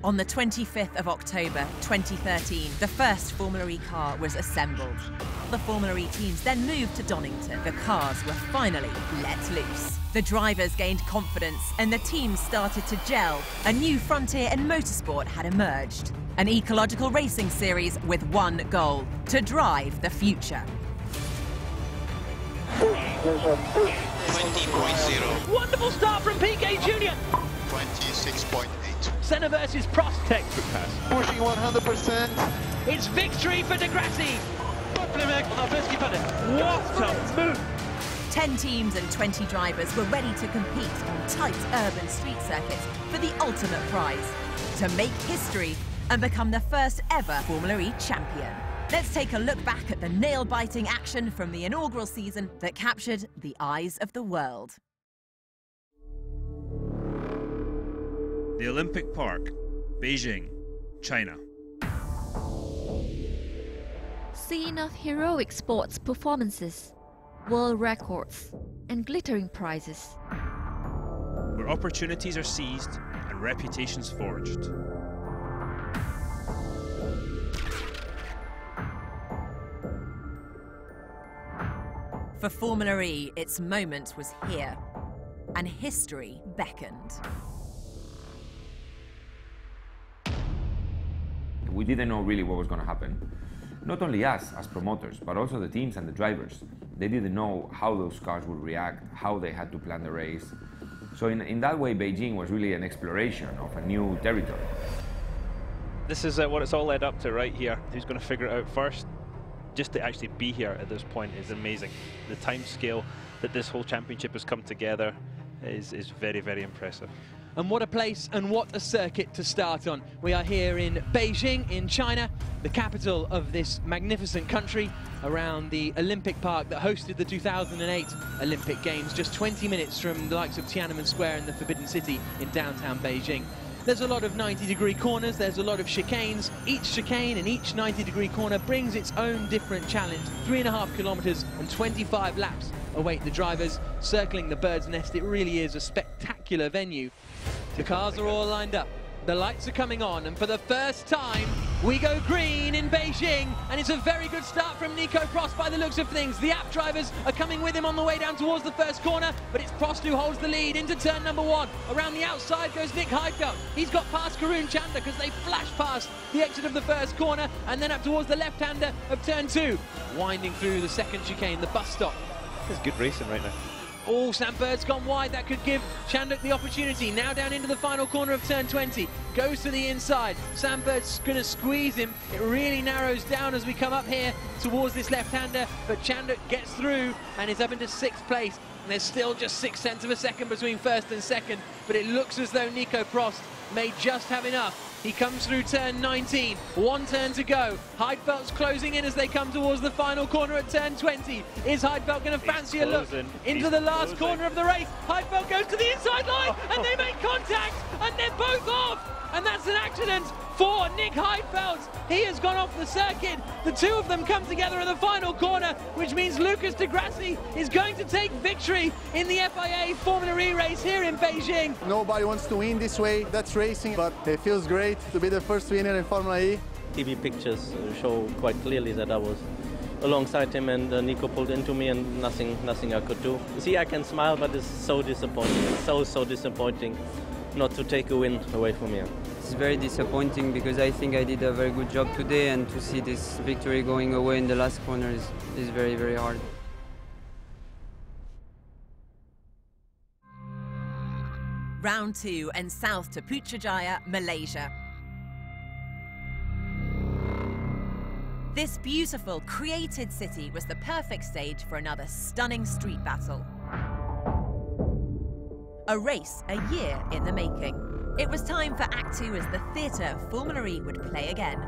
On the 25th of October 2013, the first Formula E car was assembled. The Formula E teams then moved to Donington. The cars were finally let loose. The drivers gained confidence and the teams started to gel. A new frontier in motorsport had emerged. An ecological racing series with one goal: to drive the future. Push, 20.0. Wonderful start from Piquet Jr. 26.8. Senna versus Prost. Textbook pass. Pushing 100%. It's victory for De Grassi. What a move! 10 teams and 20 drivers were ready to compete on tight urban street circuits for the ultimate prize: to make history and become the first ever Formula E champion. Let's take a look back at the nail-biting action from the inaugural season that captured the eyes of the world. The Olympic Park, Beijing, China. Scene of heroic sports performances, world records, and glittering prizes. Where opportunities are seized and reputations forged. For Formula E, its moment was here, and history beckoned. We didn't know really what was going to happen. Not only us as promoters, but also the teams and the drivers. They didn't know how those cars would react, how they had to plan the race. So in that way, Beijing was really an exploration of a new territory. This is what it's all led up to right here. Who's going to figure it out first? Just to actually be here at this point is amazing. The time scale that this whole championship has come together is very, very impressive. And what a place and what a circuit to start on. We are here in Beijing in China, the capital of this magnificent country, around the Olympic Park that hosted the 2008 Olympic Games, just 20 minutes from the likes of Tiananmen Square in the Forbidden City in downtown Beijing. There's a lot of 90-degree corners, there's a lot of chicanes. Each chicane and each 90-degree corner brings its own different challenge. 3.5 kilometers and 25 laps await the drivers circling the bird's nest. It really is a spectacular venue. The cars are all lined up, the lights are coming on, and for the first time we go green in Beijing, and it's a very good start from Nico Prost by the looks of things. The app drivers are coming with him on the way down towards the first corner, but it's Prost who holds the lead into turn number 1. Around the outside goes Nick Heidfeld. He's got past Karun Chandler because they flash past the exit of the first corner, and then up towards the left-hander of turn 2. Winding through the second chicane, the bus stop. This is good racing right now. Oh, Sam Bird's gone wide. That could give Chandler the opportunity. Now down into the final corner of turn 20. Goes to the inside. Sam Bird's going to squeeze him. It really narrows down as we come up here towards this left-hander. But Chandler gets through and is up into 6th place. And there's still just 0.6 of a second between first and second. But it looks as though Nico Prost may just have enough. He comes through turn 19, 1 turn to go. Heidfeld's closing in as they come towards the final corner at turn 20. Is Heidfeld going to fancy a look into the last corner of the race? Heidfeld goes to the inside line and they make contact and they're both off. And that's an accident for Nick Heidfeld. He has gone off the circuit. The two of them come together in the final corner, which means Lucas Di Grassi is going to take victory in the FIA Formula E race here in Beijing. Nobody wants to win this way. That's racing, but it feels great to be the first winner in Formula E. TV pictures show quite clearly that I was alongside him and Nico pulled into me and nothing I could do. See, I can smile, but it's so disappointing. It's so disappointing not to take a win away from here. It's very disappointing because I think I did a very good job today, and to see this victory going away in the last corner is very, very hard. Round 2 and south to Putrajaya, Malaysia. This beautiful, created city was the perfect stage for another stunning street battle. A race a year in the making. It was time for Act 2 as the theatre of Formula E would play again.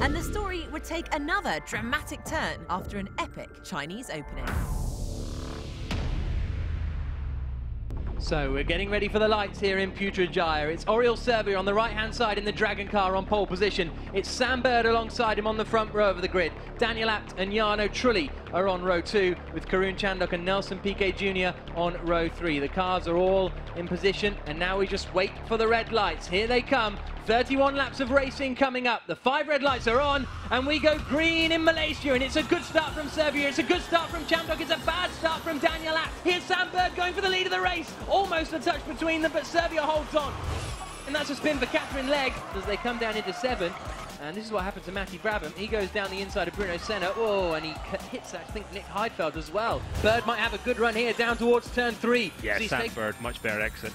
And the story would take another dramatic turn after an epic Chinese opening. So we're getting ready for the lights here in Putrajaya. It's Oriol Servia on the right-hand side in the Dragon car on pole position. It's Sam Bird alongside him on the front row of the grid. Daniel Abt and Jarno Trulli are on row 2, with Karun Chandhok and Nelson Piquet Jr. on row 3. The cars are all in position, and now we just wait for the red lights. Here they come. 31 laps of racing coming up. The 5 red lights are on, and we go green in Malaysia, and it's a good start from Serbia. It's a good start from Chandhok. It's a bad start from Daniel Abt. Here's Sam Bird going for the lead of the race. Almost a touch between them, but Serbia holds on. And that's a spin for Catherine Legg as they come down into 7. And this is what happened to Matty Brabham. He goes down the inside of Bruno Senna. Oh, and he hits, I think, Nick Heidfeld as well. Bird might have a good run here down towards turn 3. Yeah, Sam Bird, much better exit.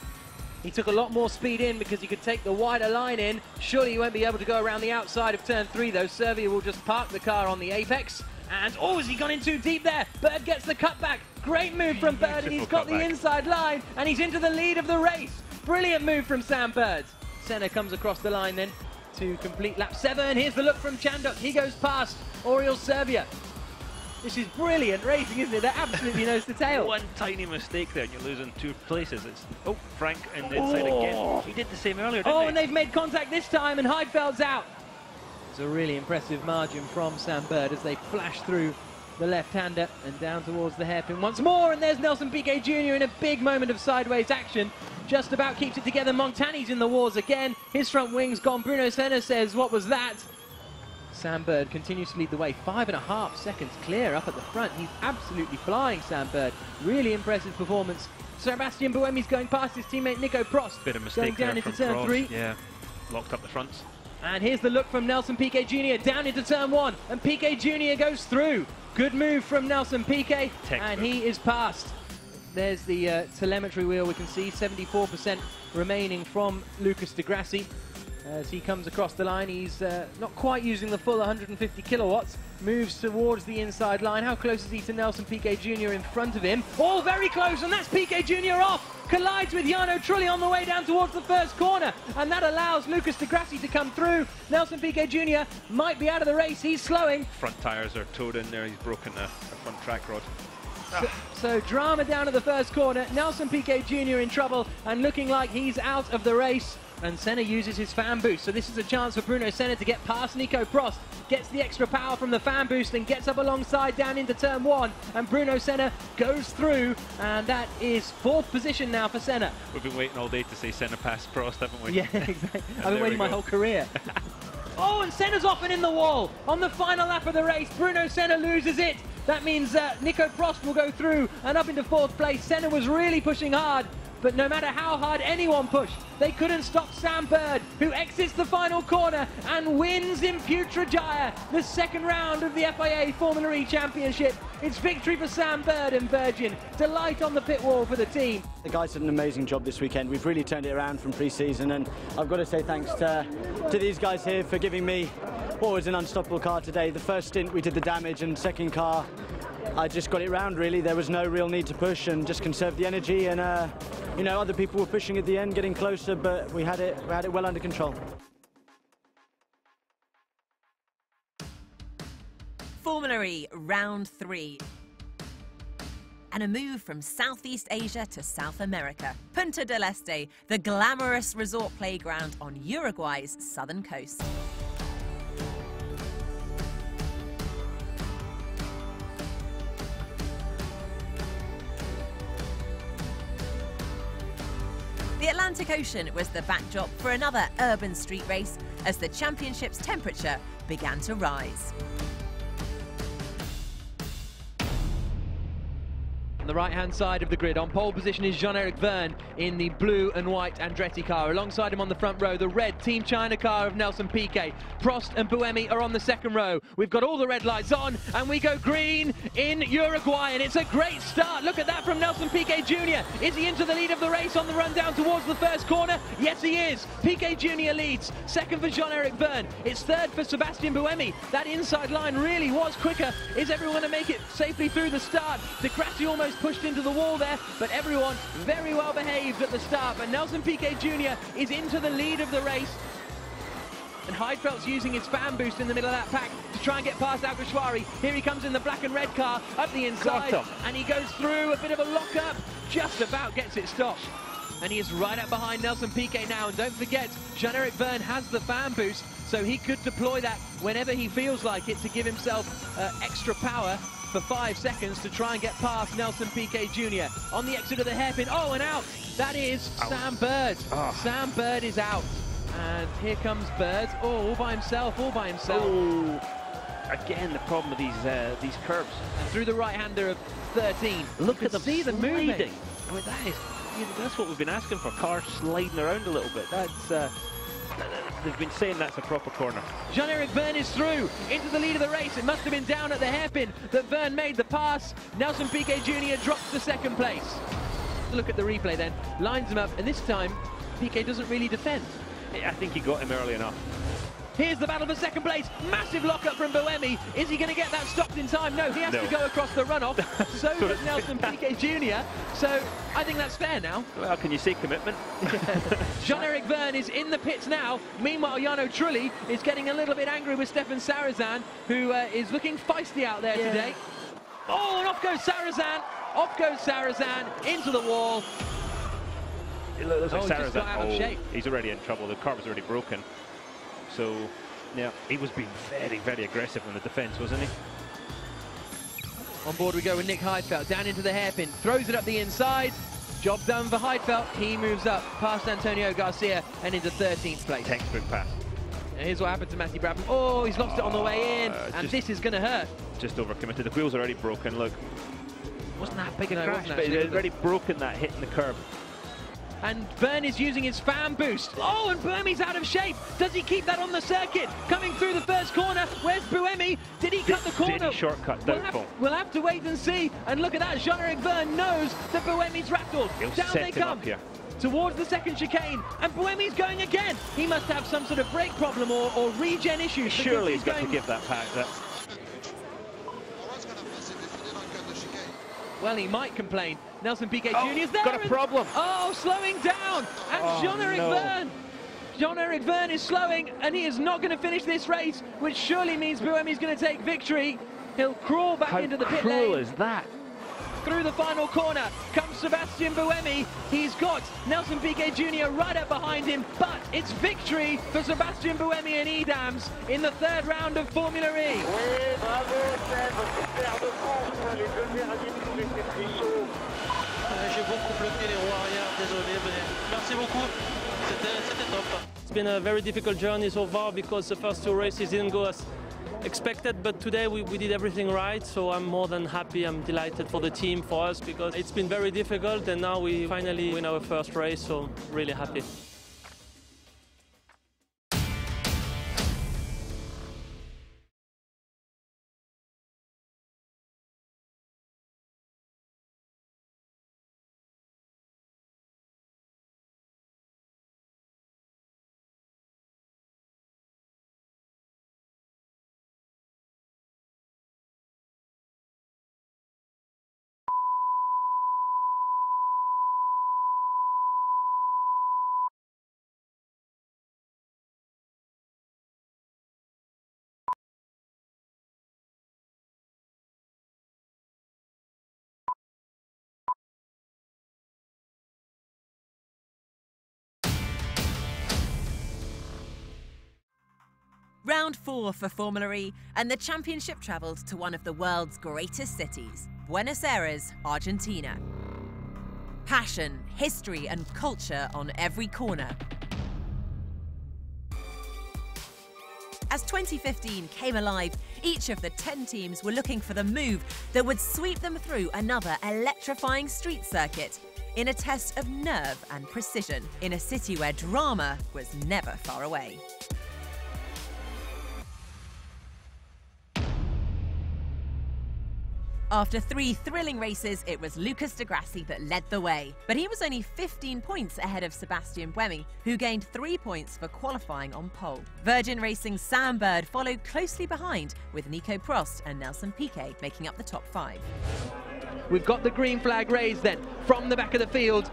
He took a lot more speed in because he could take the wider line in. Surely he won't be able to go around the outside of turn 3, though. Serbia will just park the car on the apex. And, oh, has he gone in too deep there? Bird gets the cutback. Great move from Bird, and he's got the inside line, and he's into the lead of the race. Brilliant move from Sam Bird. Senna comes across the line then to complete lap 7. Here's the look from Chandhok. He goes past Oriol Serbia. This is brilliant racing, isn't it? They're absolutely nose to tail. One tiny mistake there and you're losing 2 places. It's, oh, Frank in the inside again. He did the same earlier, didn't he? And they've made contact this time, and Heidfeld's out. It's a really impressive margin from Sam Bird as they flash through the left-hander and down towards the hairpin once more, and there's Nelson Piquet Jr. in a big moment of sideways action. Just about keeps it together. Montani's in the wars again. His front wing's gone. Bruno Senna says, what was that? Sam Bird continues to lead the way. 5.5 seconds clear up at the front. He's absolutely flying, Sam Bird. Really impressive performance. Sebastian Buemi's going past his teammate Nico Prost. Bit of mistake going down into turn Prost. 3. Yeah, locked up the fronts. And here's the look from Nelson Piquet Jr. down into turn 1. And Piquet Jr. goes through. Good move from Nelson Piquet. And he is past. There's the telemetry wheel. We can see 74% remaining from Lucas di Grassi. As he comes across the line, he's not quite using the full 150 kilowatts. Moves towards the inside line. How close is he to Nelson Piquet Jr. in front of him? Oh, very close, and that's Piquet Jr. off. Collides with Jarno Trulli on the way down towards the first corner, and that allows Lucas di Grassi to come through. Nelson Piquet Jr. might be out of the race. He's slowing. Front tyres are towed in there. He's broken a front track rod. So drama down at the first corner. Nelson Piquet Jr. in trouble and looking like he's out of the race. And Senna uses his fan boost, so this is a chance for Bruno Senna to get past Nico Prost. Gets the extra power from the fan boost and gets up alongside down into turn 1. And Bruno Senna goes through, and that is 4th position now for Senna. We've been waiting all day to say Senna past Prost, haven't we? Yeah, exactly. I've been waiting my whole career. Oh, and Senna's off and in the wall. On the final lap of the race, Bruno Senna loses it. That means Nico Prost will go through and up into 4th place. Senna was really pushing hard, but no matter how hard anyone pushed, they couldn't stop Sam Bird, who exits the final corner and wins in Putrajaya, the 2nd round of the FIA Formula E Championship. It's victory for Sam Bird and Virgin. Delight on the pit wall for the team. The guys did an amazing job this weekend. We've really turned it around from pre-season, and I've got to say thanks to these guys here for giving me what was an unstoppable car today. The first stint we did the damage, and second car I just got it round really. There was no real need to push and just conserve the energy, and you know, other people were pushing at the end, getting closer, but we had it well under control. Formula E round 3. And a move from Southeast Asia to South America. Punta del Este, the glamorous resort playground on Uruguay's southern coast. The Atlantic Ocean was the backdrop for another urban street race as the championship's temperature began to rise. On the right-hand side of the grid, on pole position is Jean-Eric Vergne in the blue and white Andretti car. Alongside him on the front row, the red Team China car of Nelson Piquet. Prost and Buemi are on the 2nd row. We've got all the red lights on, and we go green in Uruguay, and it's a great start. Look at that from Nelson Piquet Jr. Is he into the lead of the race on the run down towards the first corner? Yes, he is. Piquet Jr. leads. 2nd for Jean-Eric Vergne. It's 3rd for Sebastian Buemi. That inside line really was quicker. Is everyone going to make it safely through the start? Di Grassi almost pushed into the wall there, but everyone very well behaved at the start. But Nelson Piquet Jr. is into the lead of the race. And Heidfeld's using his fan boost in the middle of that pack to try and get past Alguersuari. Here he comes in the black and red car, up the inside, and he goes through a bit of a lock-up, just about gets it stopped. And he is right up behind Nelson Piquet now, and don't forget, Jean-Eric Vergne has the fan boost, so he could deploy that whenever he feels like it to give himself extra power. for 5 seconds to try and get past Nelson Piquet Jr. on the exit of the hairpin. Oh, and out! That is Sam Bird. Sam Bird is out. And here comes Bird. Oh, all by himself, all by himself. Oh. Again, the problem with these curbs. And through the right-hander of 13. Look at them see the moving. I mean, that's what we've been asking for, cars sliding around a little bit. That's they've been saying that's a proper corner. Jean-Eric Vergne is through into the lead of the race. It must have been down at the hairpin that Vergne made the pass. Nelson Piquet Jr. drops to second place. Look at the replay then, lines him up, and this time Piquet doesn't really defend. I think he got him early enough. Here's the battle for second place. Massive lockup from Buemi. Is he going to get that stopped in time? No, he has to go across the runoff. So does Nelson Piquet Jr. So I think that's fair now. Well, can you say commitment? Jean-Eric Vergne is in the pits now. Meanwhile, Jarno Trulli is getting a little bit angry with Stefan Sarrazin, who is looking feisty out there today. Oh, and off goes Sarrazin. Off goes Sarrazin into the wall. It looks like Sarrazin. Just got out of shape. He's already in trouble. The car was already broken. So, yeah, he was being very, very aggressive in the defence, wasn't he? On board we go with Nick Heidfeld, down into the hairpin, throws it up the inside. Job done for Heidfeld. He moves up past Antonio Garcia and into 13th place. Textbook pass. And here's what happened to Matty Brabham. Oh, he's lost it on the way in, and this is going to hurt. Just overcommitted. The wheel's already broken, look. Wasn't that big a crash, but he'd already broken that hit in the curb. And Vergne is using his fan boost. Oh, and Buemi's out of shape. Does he keep that on the circuit? Coming through the first corner. Where's Buemi? Did he cut the corner? Did he shortcut? Doubtful. We'll have to wait and see. And look at that. Jean-Eric Vergne knows that Buemi's rattled. Down they come. Towards the second chicane. And Buemi's going again. He must have some sort of brake problem or regen issues. Surely he's got to give that back. Well, he might complain. Nelson Piquet Jr. is there. Got a problem. Oh, slowing down. And Jean-Eric Vergne. Jean-Eric Vergne is slowing, and he is not going to finish this race, which surely means Buemi's going to take victory. He'll crawl back into the pit lane. How cruel is that? Through the final corner comes Sebastian Buemi. He's got Nelson Piquet Jr. right up behind him, but it's victory for Sebastian Buemi and Edams in the third round of Formula E. J'ai beaucoup bloqué les roues arrière, désolé, merci beaucoup, c'était top. It's been a very difficult journey so far because the first 2 races didn't go as expected, but today we did everything right, so I'm more than happy. I'm delighted for the team, for us, because it's been very difficult, and now we finally win our first race, so really happy. Round 4 for Formula E, and the championship travelled to one of the world's greatest cities, Buenos Aires, Argentina. Passion, history and culture on every corner. As 2015 came alive, each of the 10 teams were looking for the move that would sweep them through another electrifying street circuit in a test of nerve and precision in a city where drama was never far away. After 3 thrilling races, it was Lucas di Grassi that led the way. But he was only 15 points ahead of Sebastian Buemi, who gained 3 points for qualifying on pole. Virgin Racing's Sam Bird followed closely behind, with Nico Prost and Nelson Piquet making up the top 5. We've got the green flag raised then from the back of the field.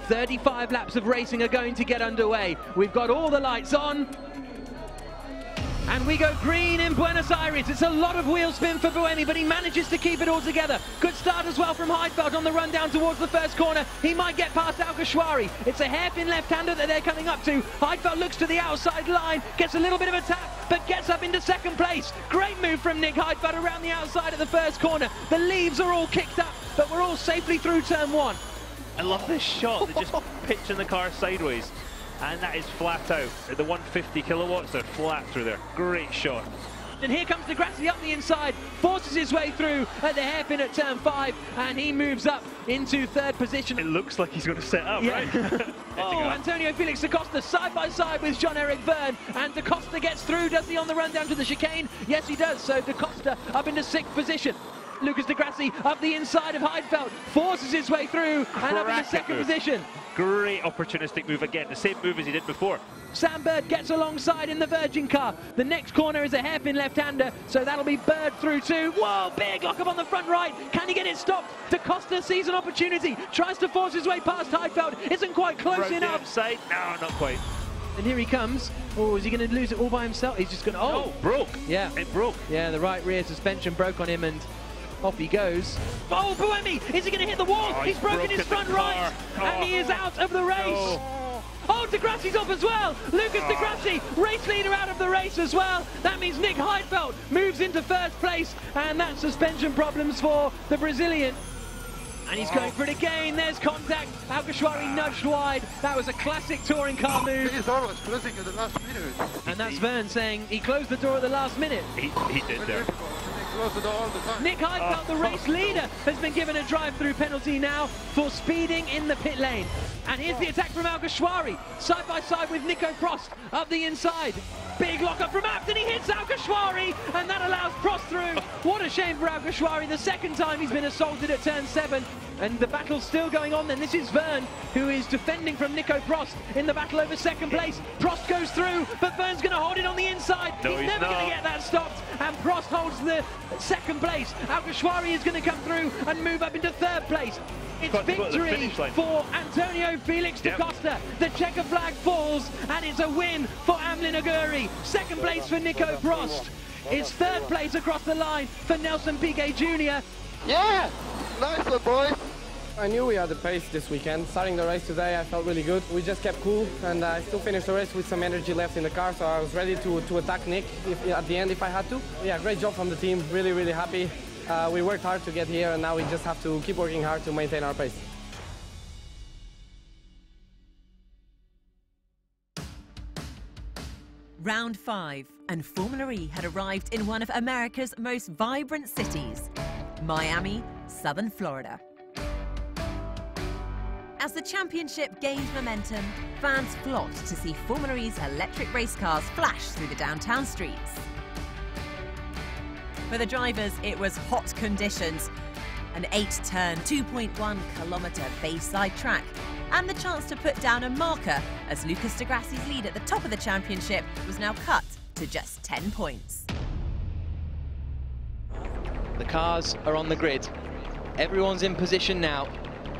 35 laps of racing are going to get underway. We've got all the lights on. And we go green in Buenos Aires. It's a lot of wheel spin for Buemi, but he manages to keep it all together. Good start as well from Heidfeld on the run down towards the first corner. He might get past Al-Khashwari. It's a hairpin left-hander that they're coming up to. Heidfeld looks to the outside line, gets a little bit of a tap, but gets up into second place. Great move from Nick Heidfeld around the outside of the first corner. The leaves are all kicked up, but we're all safely through turn one. I love this shot. They're just pitching the car sideways. And that is flat out. At the 150 kilowatts, they're flat through there. Great shot. And here comes Di Grassi up the inside, forces his way through at the hairpin at turn 5, and he moves up into third position. It looks like he's going to set up, right? Oh, Antonio Felix da Costa side by side with Jean-Eric Vergne, and da Costa gets through. Does he on the run down to the chicane? Yes, he does. So da Costa up into 6th position. Lucas Di Grassi up the inside of Heidfeld, forces his way through and up into 2nd position. Great opportunistic move again, the same move as he did before. Sam Bird gets alongside in the Virgin car. The next corner is a hairpin left-hander, so that'll be Bird through too. Whoa, big lock-up on the front right. Can he get it stopped? Da Costa sees an opportunity, tries to force his way past Heidfeld, isn't quite close enough. Outside. No, not quite. And here he comes. Oh, is he going to lose it all by himself? He's just going to... Oh, no, broke. Yeah. It broke. Yeah, the right rear suspension broke on him and off he goes. Oh, Buemi! Is he going to hit the wall? Oh, he's broken his front right, and he is out of the race. No. Oh, Di Grassi's off as well. Lucas Di Grassi, race leader, out of the race as well. That means Nick Heidfeld moves into 1st place, and that's suspension problems for the Brazilian. And he's going for it again. There's contact. Al-Khashwari nudged wide. That was a classic touring car move. His door was closing at the last minute. And that's Vergne saying he closed the door at the last minute. He did there. Close the door all the time. Nick Heidfeld, the race leader, has been given a drive-through penalty now for speeding in the pit lane. And here's the attack from Al-Khashwari, side by side with Nico Prost up the inside. Big lock-up from Abt, and he hits Al-Khashwari, and that allows Prost through. What a shame for Al-Khashwari, the 2nd time he's been assaulted at turn 7. And the battle's still going on then. This is Vergne, who is defending from Nico Prost in the battle over 2nd place. Prost goes through, but Vergne's going to hold it on the inside. No, he's never going to get that stopped. And Prost holds the 2nd place. Al-Khashwari is going to come through and move up into 3rd place. It's victory for Antonio Felix da Costa. The checker flag falls, and it's a win for Amlin Aguri. 2nd place for Nico Prost. It's 3rd place across the line for Nelson Piquet Jr. Yeah! Nice one, boys! I knew we had the pace this weekend. Starting the race today, I felt really good. We just kept cool, and I still finished the race with some energy left in the car, so I was ready to attack Nick at the end if I had to. Yeah, great job from the team. Really, really happy. We worked hard to get here, and now we just have to keep working hard to maintain our pace. Round 5, and Formula E had arrived in one of America's most vibrant cities, Miami, southern Florida. As the championship gained momentum, fans flocked to see Formula E's electric race cars flash through the downtown streets. For the drivers, it was hot conditions, an 8-turn, 2.1-kilometre bayside track, and the chance to put down a marker as Lucas Di Grassi's lead at the top of the championship was now cut to just 10 points. The cars are on the grid. Everyone's in position now.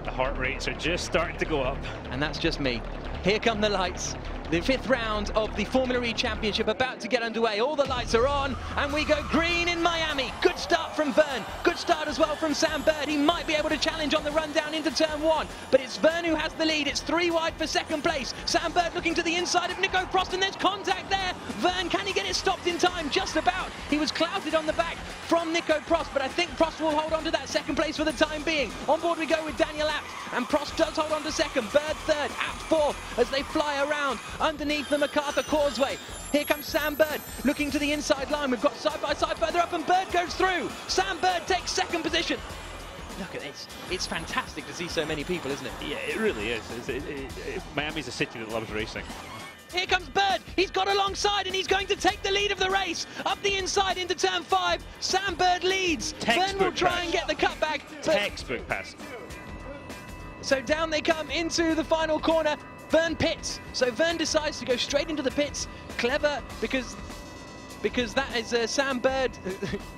The heart rates are just starting to go up. And that's just me. Here come the lights. The 5th round of the Formula E Championship about to get underway. All the lights are on, and we go green in Miami. Good start from Vergne. Good start as well from Sam Bird. He might be able to challenge on the run down into turn 1, but it's Vergne who has the lead. It's 3 wide for 2nd place. Sam Bird looking to the inside of Nico Prost, and there's contact there. Vergne, can he get it stopped in time? Just about. He was clouted on the back from Nico Prost, but I think Prost will hold on to that 2nd place for the time being. On board we go with Daniel Abt, and Prost does hold on to 2nd. Bird 3rd, Abt 4th as they fly around underneath the MacArthur Causeway. Here comes Sam Bird looking to the inside line. We've got side by side further up, and Bird goes through. Sam Bird takes 2nd position. Look at this. It's fantastic to see so many people, isn't it? Yeah, it really is. Miami's a city that loves racing. Here comes Bird. He's got alongside, and he's going to take the lead of the race. Up the inside into turn 5. Sam Bird leads. Vergne will try and get the cutback. Textbook pass. So down they come into the final corner. Vergne pits. So Vergne decides to go straight into the pits. Clever, because because that is Sam Bird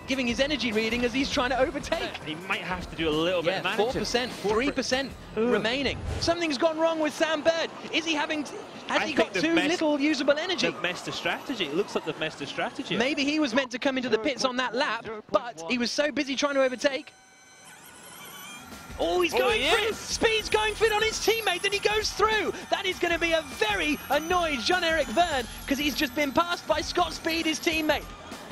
giving his energy reading as he's trying to overtake. He might have to do a little bit of managing. 4%, 3% remaining. Something's gone wrong with Sam Bird. Is he having... Has he got too little usable energy? They've messed the strategy. It looks like they've messed the strategy. Maybe he was meant to come into the pits on that lap, but he was so busy trying to overtake. Oh, he's going for it! Speed's going for it on his teammate, and he goes through! That is going to be a very annoyed Jean-Eric Vergne, because he's just been passed by Scott Speed, his teammate.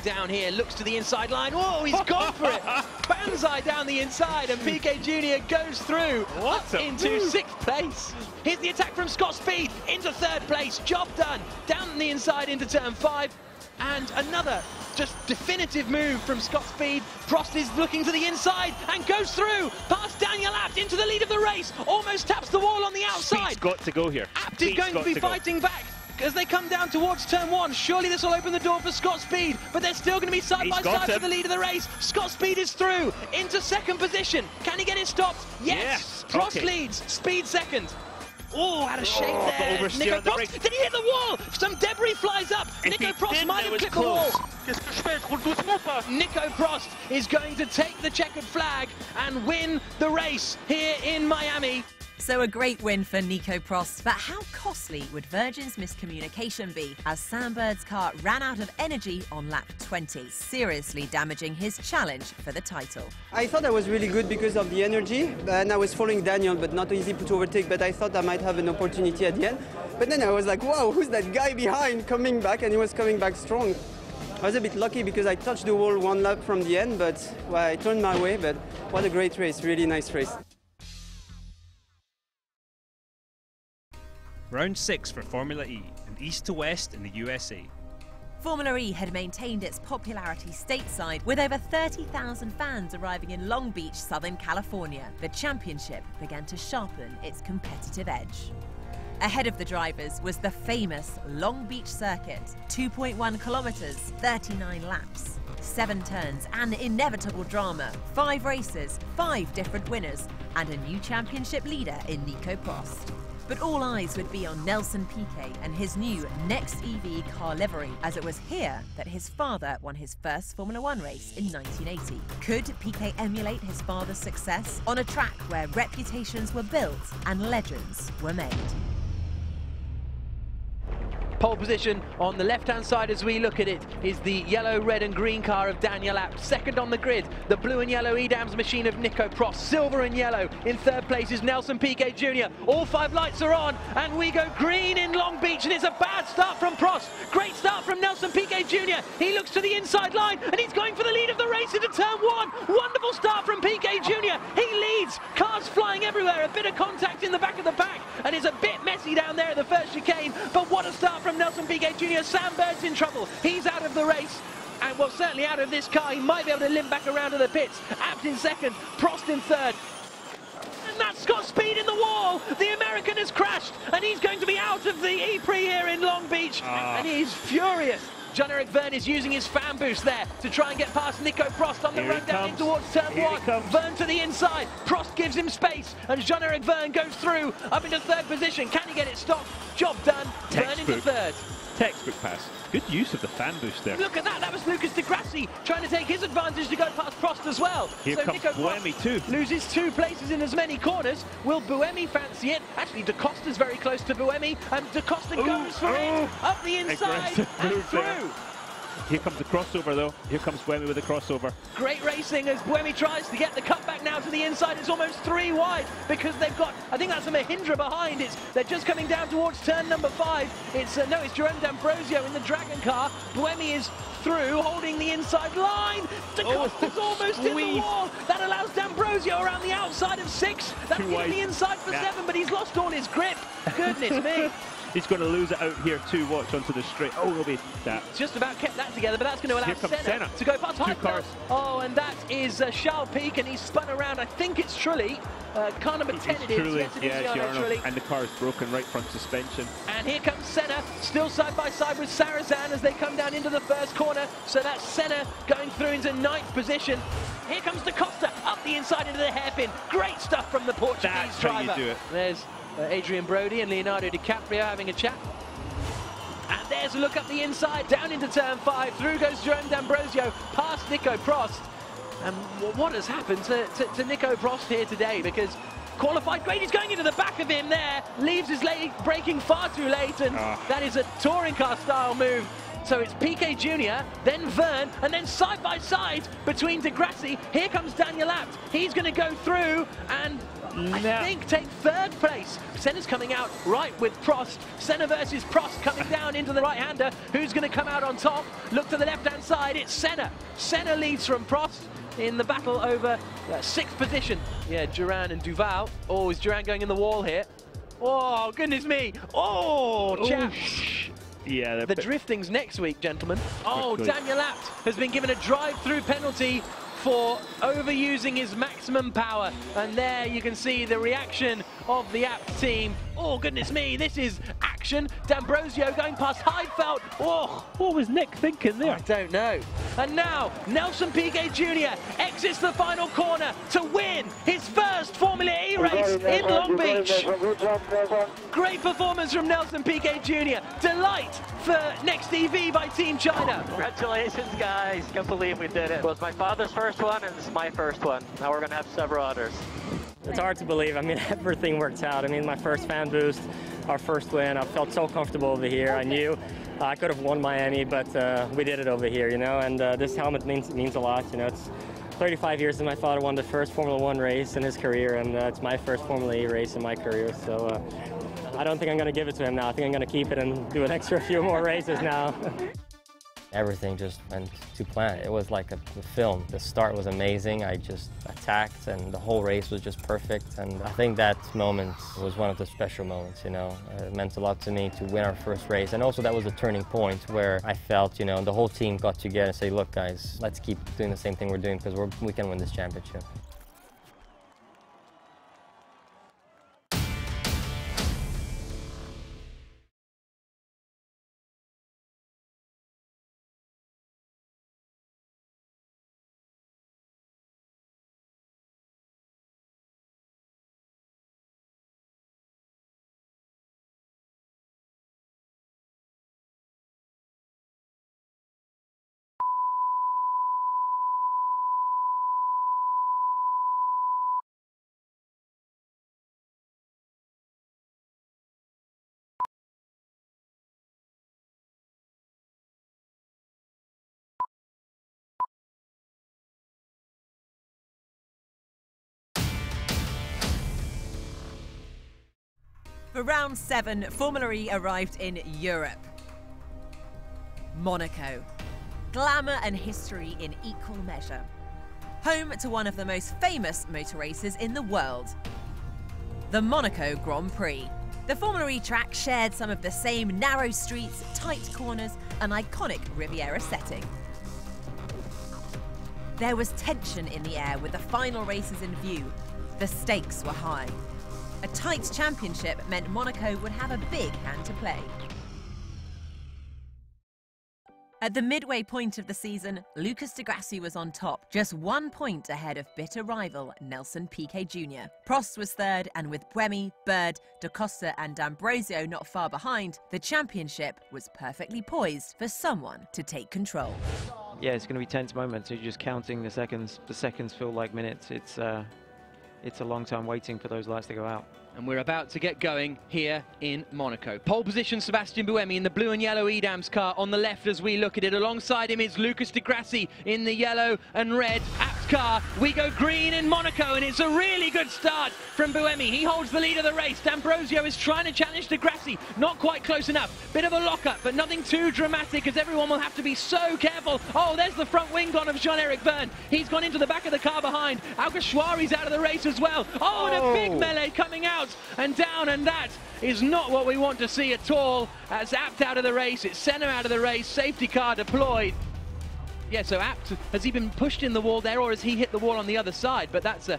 Down here, looks to the inside line. Whoa, he's gone for it! Banzai down the inside, and Piquet Jr. goes through up into 6th place. Here's the attack from Scott Speed into 3rd place. Job done. Down the inside into turn 5. And another just definitive move from Scott Speed. Prost is looking to the inside and goes through past Daniel Abt into the lead of the race. Almost taps the wall on the outside. Speed's got to go here. Abt is going to be fighting back as they come down towards turn 1. Surely this will open the door for Scott Speed, but they're still going to be side by side for the lead of the race. Scott Speed is through into 2nd position. Can he get it stopped? Yes. Prost leads. Speed 2nd. Oh, had a shake there. Nico Prost, did he hit the wall? Some debris flies up. Nico Prost might have clipped the wall. Nico Prost is going to take the checkered flag and win the race here in Miami. So a great win for Nico Prost, but how costly would Virgin's miscommunication be as Sam Bird's car ran out of energy on lap 20, seriously damaging his challenge for the title? I thought I was really good because of the energy, and I was following Daniel, but not easy to overtake, but I thought I might have an opportunity at the end. But then I was like, wow, who's that guy behind coming back? And he was coming back strong. I was a bit lucky because I touched the wall 1 lap from the end, but well, I turned my way, but what a great race, really nice race. Round 6 for Formula E, and east to west in the USA. Formula E had maintained its popularity stateside with over 30,000 fans arriving in Long Beach, Southern California. The championship began to sharpen its competitive edge. Ahead of the drivers was the famous Long Beach circuit, 2.1 kilometers, 39 laps, 7 turns, and inevitable drama, 5 races, 5 different winners, and a new championship leader in Nico Prost. But all eyes would be on Nelson Piquet and his new Next EV car livery, as it was here that his father won his first Formula One race in 1980. Could Piquet emulate his father's success on a track where reputations were built and legends were made? Pole position on the left-hand side as we look at it is the yellow, red and green car of Daniel Abt. 2nd on the grid, the blue and yellow Edams machine of Nico Prost. Silver and yellow. In 3rd place is Nelson Piquet Jr. All 5 lights are on and we go green in Long Beach, and it's a bad start from Prost. Great start from Nelson Piquet Jr. He looks to the inside line and he's going for the lead of the race into turn 1. Wonderful start from Piquet Jr. He leads. Cars flying everywhere. A bit of contact in the back of the pack and it's a bit messy down there at the first chicane, but what a start from Nelson Piquet Jr. Sam Bird's in trouble. He's out of the race. And well, certainly out of this car. He might be able to limp back around to the pits. Abt in 2nd, Prost in 3rd. And that's Scott Speed in the wall. The American has crashed and he's going to be out of the E-Prix here in Long Beach. And he's furious. Jean-Eric Vergne is using his fan boost there to try and get past Nico Prost on the run down in towards turn 1. Vergne to the inside. Prost gives him space and Jean-Eric Vergne goes through up into 3rd position. Can he get it stopped? Job done. Vergne into 3rd. Textbook pass. Good use of the fan boost there. Look at that. That was Lucas Di Grassi trying to take his advantage to go past Prost as well. Here comes Buemi too. Loses 2 places in as many corners. Will Buemi fancy it? Actually, Da Costa's very close to Buemi, and Da Costa goes for it up the inside and through. There. Here comes the crossover though. Here comes Buemi with the crossover. Great racing as Buemi tries to get the cutback now to the inside. It's almost 3 wide because they've got, I think that's a Mahindra behind. They're just coming down towards turn number 5. It's Jerome D'Ambrosio in the Dragon car. Buemi is through, holding the inside line. Da Costa's almost in the wall. That allows D'Ambrosio around the outside of 6. That's in the inside for 7, but he's lost all his grip. Goodness me. He's going to lose it out here too. Watch onto the straight. Oh, it'll be that. Just about kept that together, but that's going to allow Senna to go past 2 cars. Oh, and that is Charles Pic, and he's spun around. I think it's Trulli. Car number 10 it is. Yes, it is Trulli. And the car is broken right front suspension. And here comes Senna, still side by side with Sarrazin as they come down into the first corner. So that's Senna going through into 9th position. Here comes Da Costa up the inside into the hairpin. Great stuff from the Portuguese driver. That's how you do it. There's Adrian Brody and Leonardo DiCaprio having a chat. And there There's a look up the inside, down into turn 5. Through goes Jerome D'Ambrosio, past Nico Prost. And what has happened to Nico Prost here today? Because qualified great, he's going into the back of him there, leaves his leg braking far too late, and that is a touring car style move. So it's Piquet Jr., then Verne, and then side by side between Di Grassi. Here comes Daniel Abt. He's going to go through and I think take third place. Senna's coming out right with Prost. Senna versus Prost coming down into the right-hander. Who's going to come out on top? Look to the left-hand side, it's Senna. Senna leads from Prost in the battle over 6th position. Yeah, Duran and Duval. Oh, is Duran going in the wall here? Oh, goodness me. Oh, chaps. Yeah, the drifting's next week, gentlemen. Oh, Daniel Abt has been given a drive-through penalty for overusing his maximum power. And there you can see the reaction of the Abt team. Oh, goodness me, this is action. D'Ambrosio going past Heidfeld. Oh, what was Nick thinking there? I don't know. And now, Nelson Piquet Jr. exits the final corner to win his first Formula E race in Long Beach. Great performance from Nelson Piquet Jr. Delight for Next EV by Team China. Congratulations, guys. Can't believe we did it. Well, it's my father's first one, and this is my first one. Now we're going to have several others. It's hard to believe. I mean, everything worked out. I mean, my first fan boost, our first win. I felt so comfortable over here. I knew I could have won Miami, but we did it over here, you know. And this helmet means a lot. You know, it's 35 years since my father won the first Formula 1 race in his career, and it's my first Formula E race in my career. So I don't think I'm going to give it to him now. I think I'm going to keep it and do an extra few more races now. Everything just went to plan. It was like a film. The start was amazing. I just attacked, and the whole race was just perfect. And I think that moment was one of the special moments, you know. It meant a lot to me to win our first race. And also that was a turning point where I felt, you know, the whole team got together and say, look, guys, let's keep doing the same thing we're doing because we can win this championship. For round 7, Formula E arrived in Europe. Monaco. Glamour and history in equal measure. Home to one of the most famous motor races in the world. The Monaco Grand Prix. The Formula E track shared some of the same narrow streets, tight corners, and iconic Riviera setting. There was tension in the air with the final races in view. The stakes were high. A tight championship meant Monaco would have a big hand to play. At the midway point of the season, Lucas Di Grassi was on top, just 1 point ahead of bitter rival Nelson Piquet Jr. Prost was third, and with Buemi, Bird, Da Costa and D'Ambrosio not far behind, the championship was perfectly poised for someone to take control. Yeah, it's going to be tense moments. You're just counting the seconds. The seconds feel like minutes. It's a long time waiting for those lights to go out. And we're about to get going here in Monaco. Pole position, Sebastian Buemi in the blue and yellow Edams car on the left as we look at it. Alongside him is Lucas Di Grassi in the yellow and red Abt car. We go green in Monaco, and it's a really good start from Buemi. He holds the lead of the race. D'Ambrosio is trying to challenge Di Grassi. Not quite close enough. Bit of a lockup, but nothing too dramatic, as everyone will have to be so careful. Oh, there's the front wing gone of Jean-Eric Verne. He's gone into the back of the car behind. Alguersuari's out of the race as well. Oh, and a big melee coming out and down, and that is not what we want to see at all. As Abt out of the race, it's Senna out of the race, safety car deployed. Yeah, so Abt, has he been pushed in the wall there, or has he hit the wall on the other side? But that's a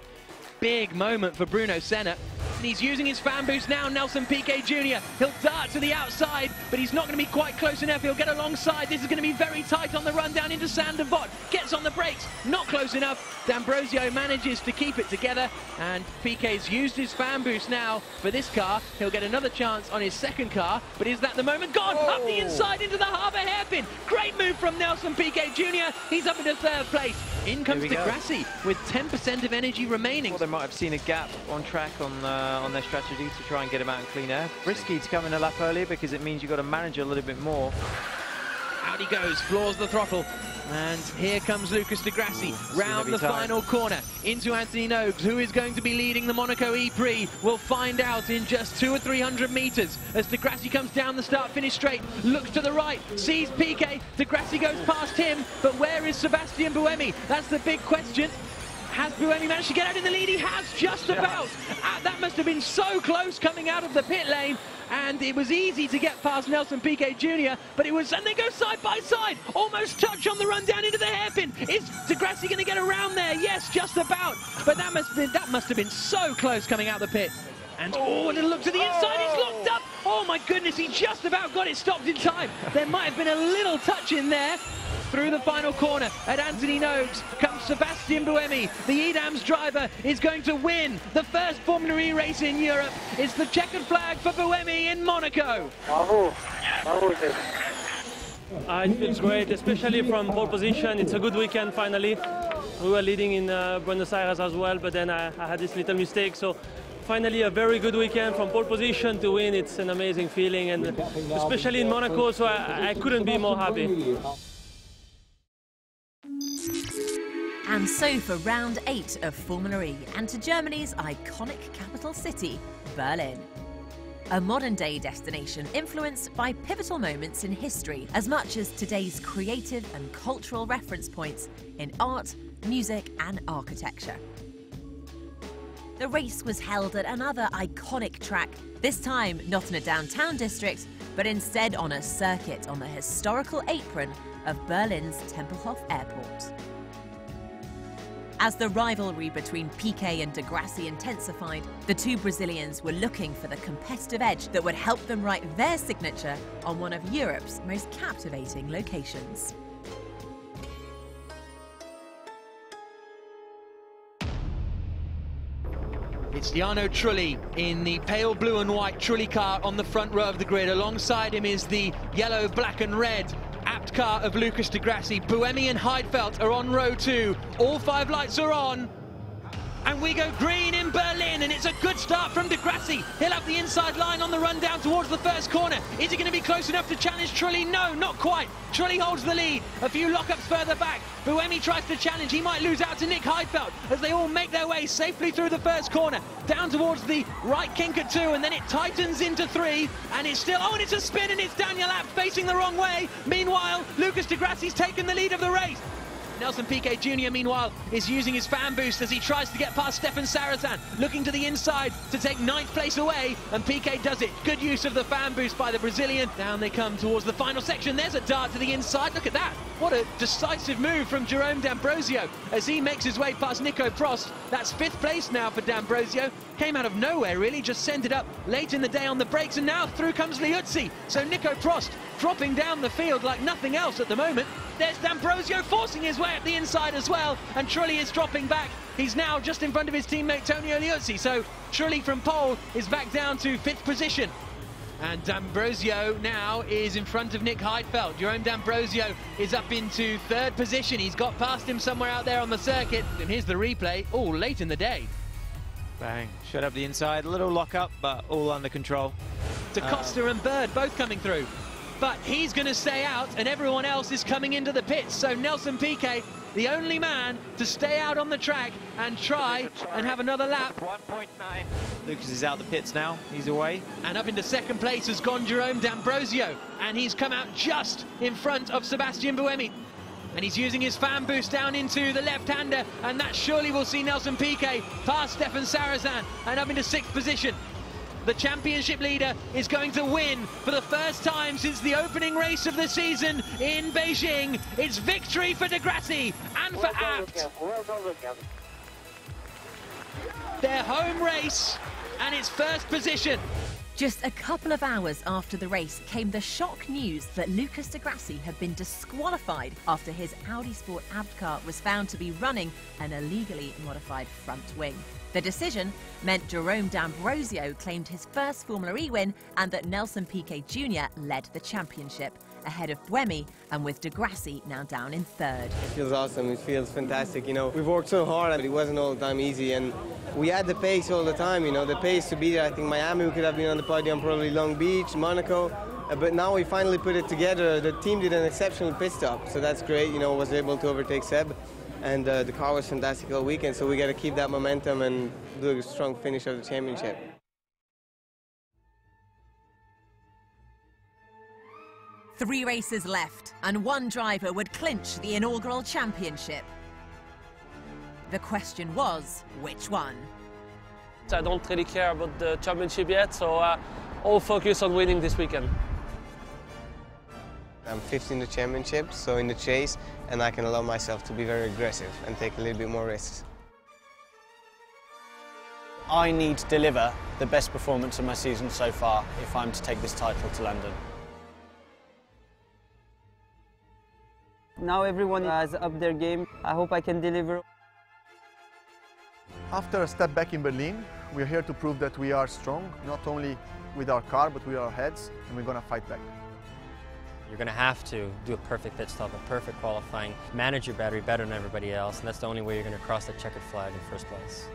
big moment for Bruno Senna. and he's using his fan boost now, Nelson Piquet Jr. He'll dart to the outside, but he's not going to be quite close enough. He'll get alongside. This is going to be very tight on the run down into Sainte Devote. Gets on the brakes, not close enough. D'Ambrosio manages to keep it together, and Piquet's used his fan boost now for this car. He'll get another chance on his second car, but is that the moment? Gone! Up the inside into the harbour hairpin. Great move from Nelson Piquet Jr. He's up into third place. In comes Di Grassi with 10% of energy remaining. Well, they might have seen a gap on track on their strategy to try and get him out in clean air. Risky to come in a lap early because it means you've got to manage a little bit more. Out he goes, floors the throttle, and here comes Lucas Di Grassi round the final corner into Anthony Nogues, who is going to be leading the Monaco E-Prix. We'll find out in just 200 or 300 meters as Di Grassi comes down the start-finish straight, looks to the right, sees Piquet. Di Grassi goes past him, but where is Sébastien Buemi? That's the big question. Has Buemi managed to get out in the lead? He has, just about. That must have been so close coming out of the pit lane. And it was easy to get past Nelson Piquet Jr., but it was, and they go side by side, almost touch on the run down into the hairpin. Is Di Grassi going to get around there? Yes, just about. But that must have been so close coming out the pit. And oh, a little look to the inside, he's locked up. Oh my goodness, he just about got it stopped in time. There might have been a little touch in there. Through the final corner at Anthony Nogues comes Sébastien Buemi. The Edams driver is going to win the first Formula E race in Europe. It's the checkered flag for Buemi in Monaco. It feels great, especially from pole position. It's a good weekend finally. We were leading in Buenos Aires as well, but then I had this little mistake. So finally a very good weekend from pole position to win. It's an amazing feeling, and especially in Monaco, so I couldn't be more happy. And so for round 8 of Formula E, and to Germany's iconic capital city, Berlin. A modern-day destination influenced by pivotal moments in history as much as today's creative and cultural reference points in art, music and architecture. The race was held at another iconic track, this time not in a downtown district, but instead on a circuit on the historical apron of Berlin's Tempelhof Airport. As the rivalry between Piquet and Di Grassi intensified, the two Brazilians were looking for the competitive edge that would help them write their signature on one of Europe's most captivating locations. It's Jarno Trulli in the pale blue and white Trulli car on the front row of the grid. Alongside him is the yellow, black and red apt car of Lucas Di Grassi. Buemi and Heidfeld are on row 2. All 5 lights are on. And we go green in Berlin, and it's a good start from Di Grassi. He'll have the inside line on the run down towards the first corner. Is he going to be close enough to challenge Trulli? No, not quite. Trulli holds the lead. A few lockups further back. Buemi tries to challenge. He might lose out to Nick Heidfeld as they all make their way safely through the first corner. Down towards the right kink at 2, and then it tightens into 3. And it's still, oh, and it's a spin, and it's Daniel Abt facing the wrong way. Meanwhile, Lucas Di Grassi's taken the lead of the race. Nelson Piquet Jr., meanwhile, is using his fan boost as he tries to get past Stefan Sarrazin, looking to the inside to take 9th place away, and Piquet does it. Good use of the fan boost by the Brazilian. Down they come towards the final section. There's a dart to the inside. Look at that. What a decisive move from Jerome D'Ambrosio as he makes his way past Nico Prost. That's 5th place now for D'Ambrosio. Came out of nowhere, really, just sent it up late in the day on the brakes, and now through comes Liuzzi. So Nico Prost dropping down the field like nothing else at the moment. There's D'Ambrosio forcing his way up the inside as well, and Trulli is dropping back. He's now just in front of his teammate Tonio Liuzzi, so Trulli from pole is back down to 5th position. And D'Ambrosio now is in front of Nick Heidfeld. Jerome D'Ambrosio is up into 3rd position. He's got past him somewhere out there on the circuit. And here's the replay, all late in the day. Bang, shut up the inside, a little lock up, but all under control. Da Costa and Bird both coming through. But he's going to stay out, and everyone else is coming into the pits. So Nelson Piquet, the only man to stay out on the track and try and have another lap. 1.9. Lucas is out the pits now, he's away. And up into 2nd place has gone Jerome D'Ambrosio, and he's come out just in front of Sébastien Buemi. And he's using his fan boost down into the left-hander, and that surely will see Nelson Piquet past Stefan Sarrazin and up into 6th position. The championship leader is going to win for the first time since the opening race of the season in Beijing. It's victory for Di Grassi and for Abt. Their home race and it's first position. Just a couple of hours after the race came the shock news that Lucas di Grassi had been disqualified after his Audi Sport AVD car was found to be running an illegally modified front wing. The decision meant Jerome D'Ambrosio claimed his first Formula E win and that Nelson Piquet Jr. led the championship, ahead of Buemi and with di Grassi now down in third. It feels awesome, it feels fantastic, you know. We've worked so hard, but it wasn't all the time easy, and we had the pace all the time, you know, the pace to be there. I think Miami, we could have been on the podium, probably Long Beach, Monaco, but now we finally put it together. The team did an exceptional pit stop, so that's great, you know, was able to overtake Seb, and the car was fantastic all weekend, so we got to keep that momentum and do a strong finish of the championship. Three races left, and one driver would clinch the inaugural championship. The question was, which one? I don't really care about the championship yet, so all focus on winning this weekend. I'm 5th in the championship, so in the chase, and I can allow myself to be very aggressive and take a little bit more risks. I need to deliver the best performance of my season so far if I'm to take this title to London. Now everyone has upped their game. I hope I can deliver. After a step back in Berlin, we're here to prove that we are strong, not only with our car, but with our heads, and we're going to fight back. You're going to have to do a perfect pit stop, a perfect qualifying, manage your battery better than everybody else, and that's the only way you're going to cross that checkered flag in first place.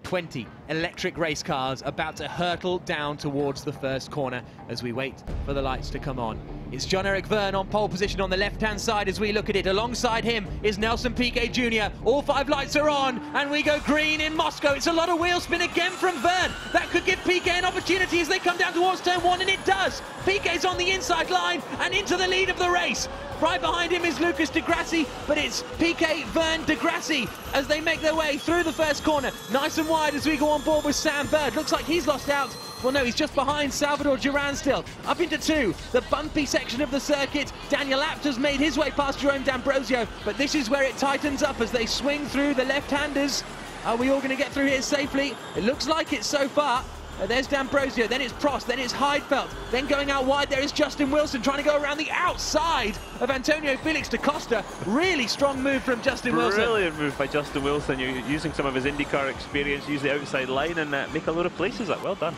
20 electric race cars about to hurtle down towards the first corner as we wait for the lights to come on. It's Jean-Eric Vergne on pole position on the left-hand side as we look at it. Alongside him is Nelson Piquet Jr. All 5 lights are on and we go green in Moscow. It's a lot of wheel spin again from Vergne. That could give Piquet an opportunity as they come down towards turn 1, and it does. Piquet's on the inside line and into the lead of the race. Right behind him is Lucas di Grassi, but it's Piquet, Vergne, di Grassi as they make their way through the first corner. Nice and wide as we go on board with Sam Bird. Looks like he's lost out. Well, no, he's just behind Salvador Duran still. Up into 2, the bumpy section of the circuit. Daniel Abt has made his way past Jerome D'Ambrosio, but this is where it tightens up as they swing through the left-handers. Are we all going to get through here safely? It looks like it so far. There's D'Ambrosio, then it's Prost, then it's Heidfeld, then going out wide there is Justin Wilson trying to go around the outside of Antonio Felix da Costa. Really strong move from Justin Wilson. Brilliant move by Justin Wilson. You're using some of his IndyCar experience, use the outside line and make a load of places up. Well done.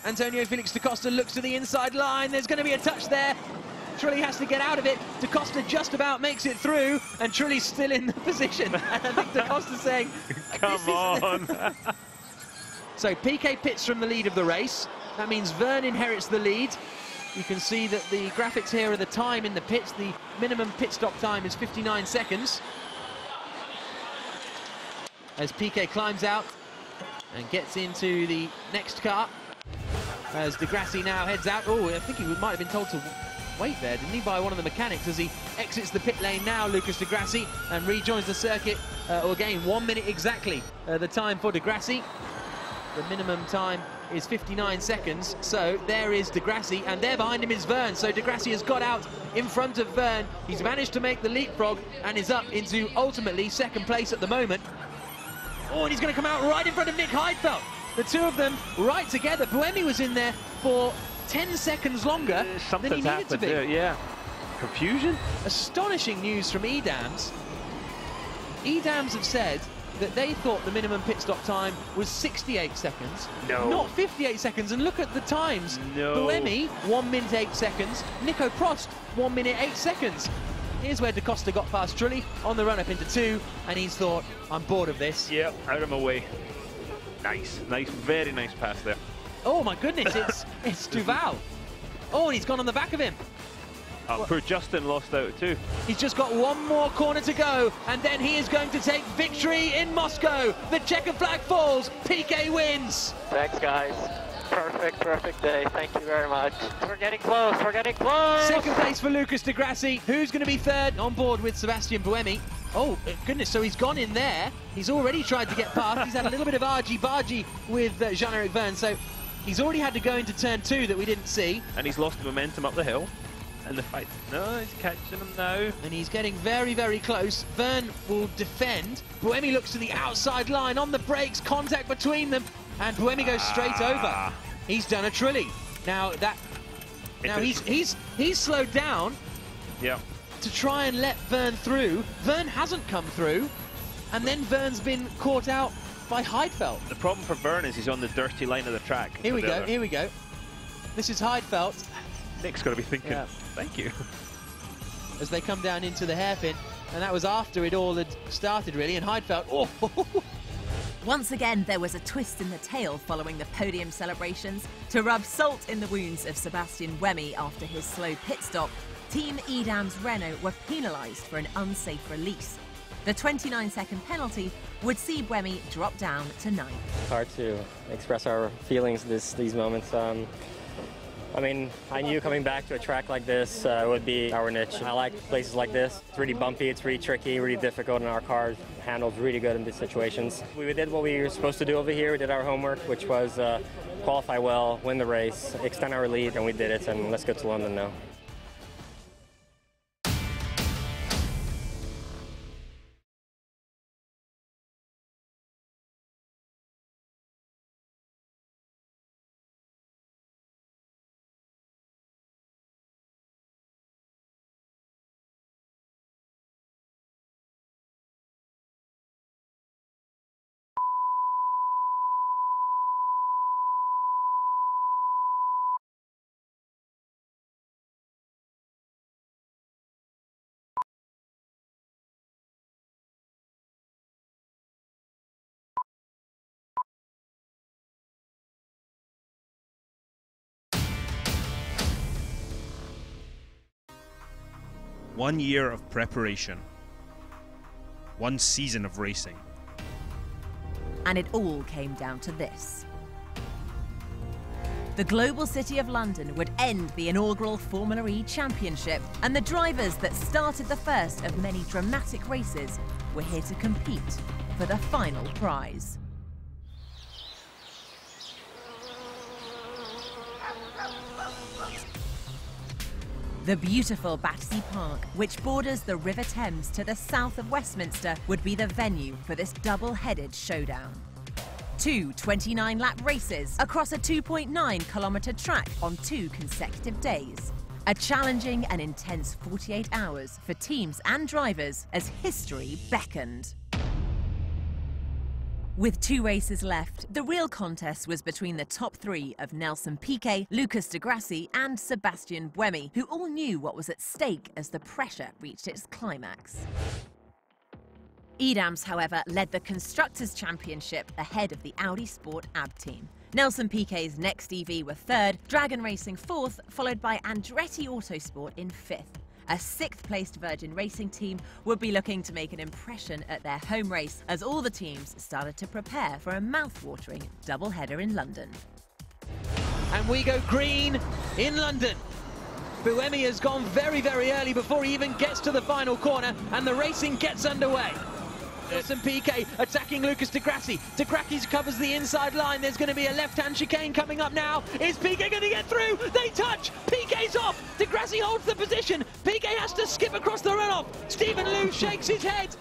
Antonio Felix da Costa looks to the inside line. There's going to be a touch there. Trulli has to get out of it. Da Costa just about makes it through, and Trulli's still in the position. And I think Da Costa's saying, come on. So Piquet pits from the lead of the race. That means Vergne inherits the lead. You can see that the graphics here are the time in the pits. The minimum pit stop time is 59 seconds. As Piquet climbs out and gets into the next car. As di Grassi now heads out. Oh, I think he might have been told to wait there, didn't he, by one of the mechanics as he exits the pit lane now, Lucas di Grassi, and rejoins the circuit. Again, 1 minute exactly the time for di Grassi. The minimum time is 59 seconds, so there is di Grassi, and there behind him is Vergne. So di Grassi has got out in front of Vergne. He's managed to make the leapfrog and is up into ultimately second place at the moment. Oh, and he's going to come out right in front of Nick Heidfeld. The two of them right together. Buemi was in there for 10 seconds longer than he needed to be. Yeah, confusion. Astonishing news from EDAMS. EDAMS have said that they thought the minimum pit stop time was 68 seconds, not 58 seconds. And look at the times. Buemi, 1 minute 8 seconds. Nico Prost, 1 minute 8 seconds. Here's where Da Costa got past Trulli on the run-up into 2, and he's thought, I'm bored of this. Yeah, out of my way. Nice, very nice pass there. Oh my goodness, it's Duval. Oh, and he's gone on the back of him. Poor Justin lost out too. He's just got one more corner to go, and then he is going to take victory in Moscow. The checkered flag falls, Piquet wins. Thanks, guys. Perfect day. Thank you very much. We're getting close. Second place for Lucas di Grassi. Who's going to be third? On board with Sebastian Buemi. Oh, goodness, so he's gone in there. He's already tried to get past. He's had a little bit of argy-bargy with Jean-Eric Vergne, so he's already had to go into turn 2 that we didn't see. And he's lost the momentum up the hill. in the fight. No, he's catching him now. And he's getting very, very close. Vergne will defend. Buemi looks to the outside line on the brakes, contact between them, and Buemi goes straight over. He's done a Trulli. Now he's slowed down. Yeah. To try and let Vergne through. Vergne hasn't come through, and then Vergne's been caught out by Heidfeld. The problem for Vergne is he's on the dirty line of the track. Here we go, here we go. This is Heidfeld. Nick's got to be thinking, thank you. As they come down into the hairpin, and that was after it all had started, really, and Heidfeld, Once again, there was a twist in the tale following the podium celebrations. To rub salt in the wounds of Sebastian Buemi after his slow pit stop, Team Edam's Renault were penalised for an unsafe release. The 29-second penalty would see Buemi drop down to 9th. It's hard to express our feelings these moments. I mean, I knew coming back to a track like this would be our niche. I like places like this. It's really bumpy, it's really tricky, really difficult, and our car handles really good in these situations. We did what we were supposed to do over here. We did our homework, which was qualify well, win the race, extend our lead, and we did it, and let's go to London now. One year of preparation. One season of racing. And it all came down to this. The global city of London would end the inaugural Formula E Championship, and the drivers that started the first of many dramatic races were here to compete for the final prize. The beautiful Battersea Park, which borders the River Thames to the south of Westminster, would be the venue for this double-headed showdown. Two 29-lap races across a 2.9-kilometre track on 2 consecutive days. A challenging and intense 48 hours for teams and drivers as history beckoned. With 2 races left, the real contest was between the top 3 of Nelson Piquet, Lucas di Grassi and Sebastian Buemi, who all knew what was at stake as the pressure reached its climax. Edams, however, led the Constructors' Championship ahead of the Audi Sport AB team. Nelson Piquet's Next EV were 3rd, Dragon Racing 4th, followed by Andretti Autosport in 5th. A 6th-placed Virgin Racing team would be looking to make an impression at their home race as all the teams started to prepare for a mouth-watering doubleheader in London. And we go green in London. Buemi has gone very, very early before he even gets to the final corner, and the racing gets underway. Nelson Piquet attacking Lucas di Grassi. Di Grassi covers the inside line. There's going to be a left-hand chicane coming up now. Is Piquet going to get through? They touch. Piquet's off. Di Grassi holds the position. Piquet has to skip across the runoff. Stephen Liu shakes his head.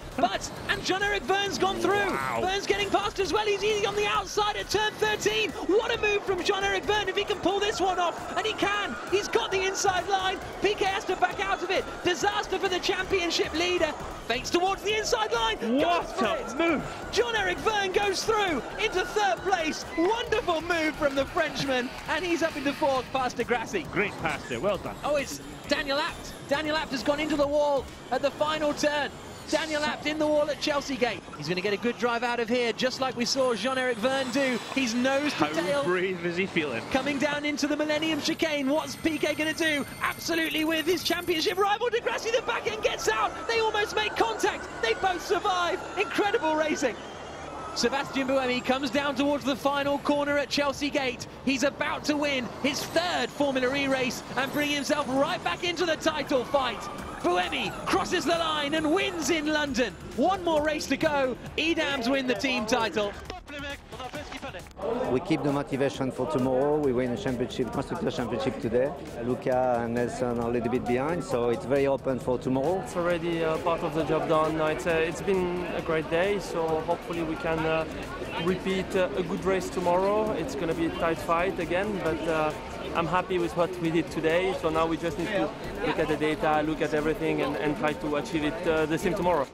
And Jean-Eric Vergne's gone through. Wow. Vergne's getting past as well. He's easy on the outside at turn 13. What a move from Jean-Eric Vergne if he can pull this one off. And he can. He's got the inside line. Piquet has to back out of it. Disaster for the championship leader. Feints towards the inside line. What a move! Jean-Eric Vergne goes through into 3rd place. Wonderful move from the Frenchman. And he's up into 4th past di Grassi. Great pass there. Well done. Oh, it's Daniel Abt. Daniel Abt has gone into the wall at the final turn. Daniel Abt in the wall at Chelsea Gate. He's going to get a good drive out of here, just like we saw Jean-Eric Vergne do. He's nose to tail. How brave is he feeling? Coming down into the Millennium Chicane. What's Piquet going to do? Absolutely with his championship rival, di Grassi. The back end gets out. They almost make contact. They both survive. Incredible racing. Sebastian Buemi comes down towards the final corner at Chelsea Gate. He's about to win his 3rd Formula E race and bring himself right back into the title fight. Buemi crosses the line and wins in London. One more race to go. Edams win the team title. We keep the motivation for tomorrow. We win a championship, Constructors' Championship today. Luca and Nelson are a little bit behind, so it's very open for tomorrow. It's already part of the job done. No, it's been a great day, so hopefully we can repeat a good race tomorrow. It's going to be a tight fight again, but I'm happy with what we did today. So now we just need to look at the data, look at everything, and try to achieve it the same tomorrow.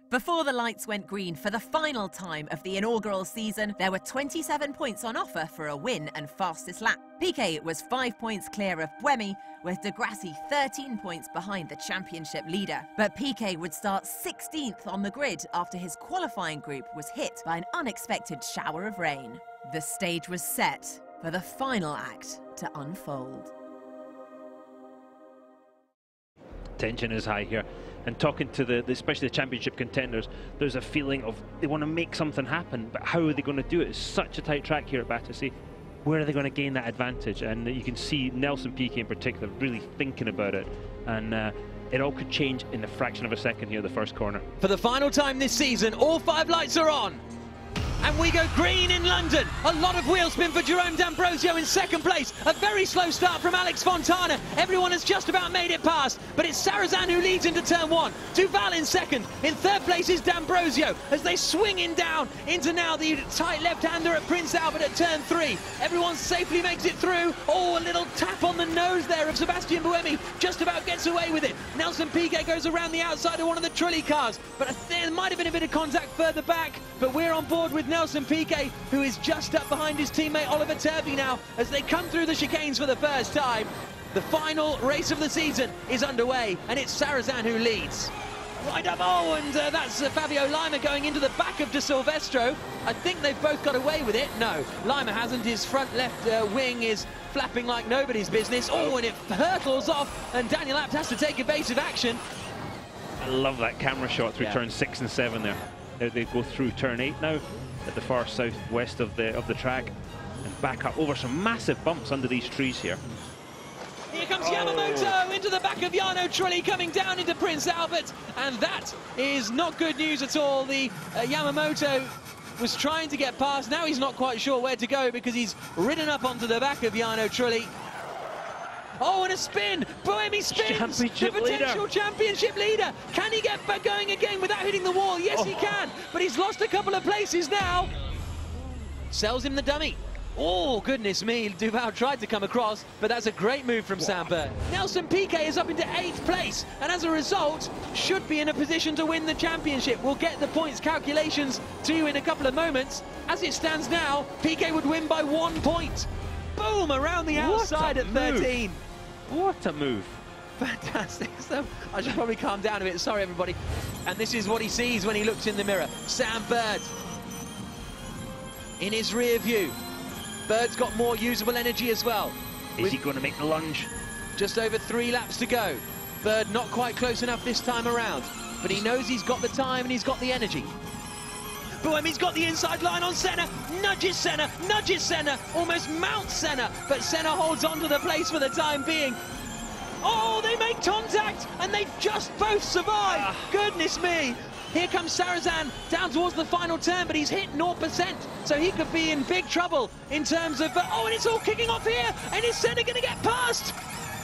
Before the lights went green for the final time of the inaugural season, there were 27 points on offer for a win and fastest lap. Piquet was 5 points clear of Buemi, with Di Grassi 13 points behind the championship leader. But Piquet would start 16th on the grid after his qualifying group was hit by an unexpected shower of rain. The stage was set for the final act to unfold. Tension is high here. And talking to especially the championship contenders, there's a feeling of they want to make something happen, but how are they going to do it? It's such a tight track here at Battersea. Where are they going to gain that advantage? And you can see Nelson Piquet in particular really thinking about it. And it all could change in a fraction of a second here, the first corner. For the final time this season, all 5 lights are on. And we go green in London. A lot of wheel spin for Jerome D'Ambrosio in second place. A very slow start from Alex Fontana. Everyone has just about made it past, but it's Sarrazin who leads into turn 1. Duval in second. In third place is D'Ambrosio as they swing in down into now the tight left-hander at Prince Albert at turn 3. Everyone safely makes it through. Oh, a little tap on the nose there of Sebastian Buemi. Just about gets away with it. Nelson Piquet goes around the outside of one of the Trulli cars, but there might have been a bit of contact further back, but we're on board with Nelson Piquet, who is just up behind his teammate Oliver Turvey now as they come through the chicanes for the first time. The final race of the season is underway, and it's Sarrazin who leads. Right up, oh, and that's Fabio Lima going into the back of De Silvestro. I think they've both got away with it. No, Lima hasn't. His front left wing is flapping like nobody's business. Oh, and it hurtles off, and Daniel Abt has to take evasive action. I love that camera shot through turns 6 and 7 there. They go through turn 8 now at the far southwest of the track and back up over some massive bumps under these trees here. Here comes Yamamoto into the back of Jarno Trulli coming down into Prince Albert, and that is not good news at all. The Yamamoto was trying to get past. Now he's not quite sure where to go because he's ridden up onto the back of Jarno Trulli. Oh, and a spin! Buemi spins! The potential championship leader! Can he get back going again without hitting the wall? Yes, he can, but he's lost a couple of places now. Sells him the dummy. Oh, goodness me, Duval tried to come across, but that's a great move from Sam Bird. Nelson Piquet is up into 8th place, and as a result, should be in a position to win the championship. We'll get the points calculations to you in a couple of moments. As it stands now, Piquet would win by 1 point. Boom, around the outside at 13. What a move. Fantastic stuff. I should probably calm down a bit. Sorry, everybody. And this is what he sees when he looks in the mirror. Sam Bird in his rear view. Bird's got more usable energy as well. Is he going to make the lunge? Just over 3 laps to go. Bird not quite close enough this time around, but he knows he's got the time and he's got the energy. Buemi's got the inside line on Senna, nudges Senna, almost mounts Senna, but Senna holds on to the place for the time being. Oh, they make contact, and they just both survive. Goodness me. Here comes Sarrazin down towards the final turn, but he's hit 0%, so he could be in big trouble in terms of... oh, and it's all kicking off here, and is Senna going to get past?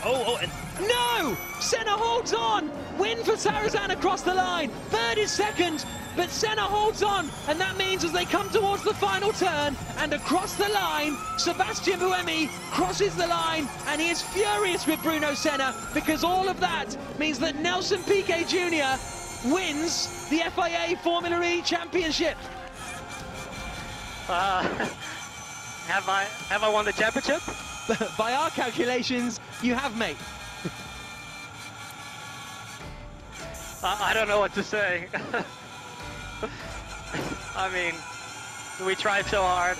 And no! Senna holds on. Win for Sarrazin across the line. Bird is second, but Senna holds on, and that means as they come towards the final turn and across the line, Sebastian Buemi crosses the line, and he is furious with Bruno Senna because all of that means that Nelson Piquet Jr. wins the FIA Formula E Championship. Have I won the championship? By our calculations, you have, mate. I don't know what to say. I mean, we tried so hard.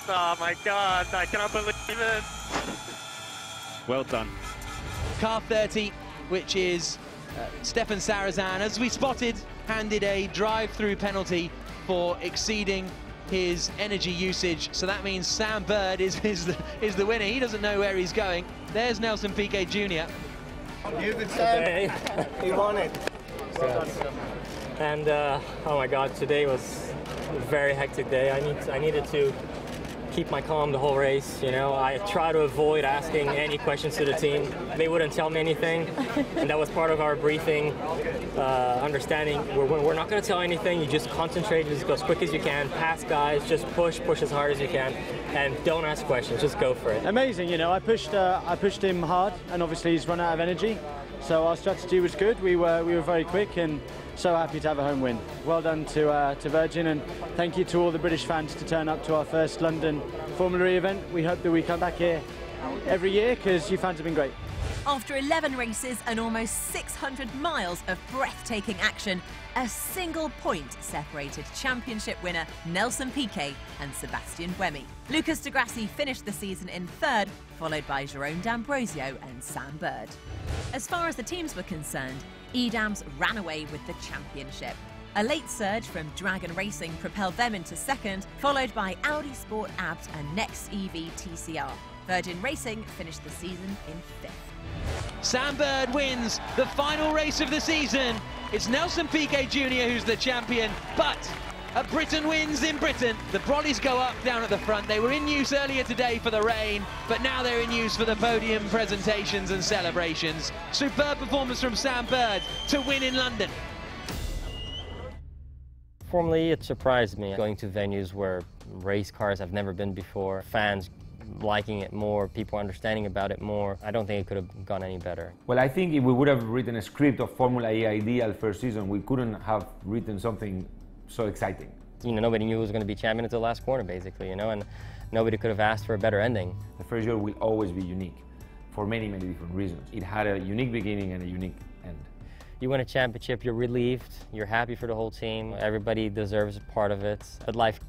Oh my God, I cannot believe it. Well done. Car 30, which is Stefan Sarrazin, as we spotted, handed a drive-through penalty for exceeding his energy usage, so that means Sam Bird is the winner. He doesn't know where he's going. There's Nelson Piquet Jr. You did, Sam. He won it. Well done. And oh my God, today was a very hectic day. I needed to keep my calm the whole race. You know, I try to avoid asking any questions to the team. They wouldn't tell me anything, and that was part of our briefing. Understanding we're not going to tell anything. You just concentrate, just go as quick as you can, pass guys, just push as hard as you can, and don't ask questions. Just go for it. Amazing, you know. I pushed him hard, and obviously he's run out of energy. So our strategy was good. We were very quick, and so happy to have a home win. Well done to Virgin, and thank you to all the British fans to turn up to our first London Formula E event. We hope that we come back here every year because you fans have been great. After 11 races and almost 600 miles of breathtaking action, a single point separated championship winner Nelson Piquet and Sebastian Buemi. Lucas di Grassi finished the season in third, followed by Jerome D'Ambrosio and Sam Bird. As far as the teams were concerned, Edams ran away with the championship. A late surge from Dragon Racing propelled them into second, followed by Audi Sport Abs and Next EV TCR. Virgin Racing finished the season in fifth. Sam Bird wins the final race of the season. It's Nelson Piquet Jr. who's the champion, but Britain wins in Britain. The Brollies go up down at the front. They were in use earlier today for the rain, but now they're in use for the podium presentations and celebrations. Superb performance from Sam Bird to win in London. Formula E, it surprised me. Going to venues where race cars have never been before, fans liking it more, people understanding about it more. I don't think it could have gone any better. Well, I think if we would have written a script of Formula E ideal first season, we couldn't have written something so exciting. You know, nobody knew who was going to be champion until the last corner, basically, you know, and nobody could have asked for a better ending. The first year will always be unique for many, many different reasons. It had a unique beginning and a unique end. You win a championship, you're relieved, you're happy for the whole team, everybody deserves a part of it, but life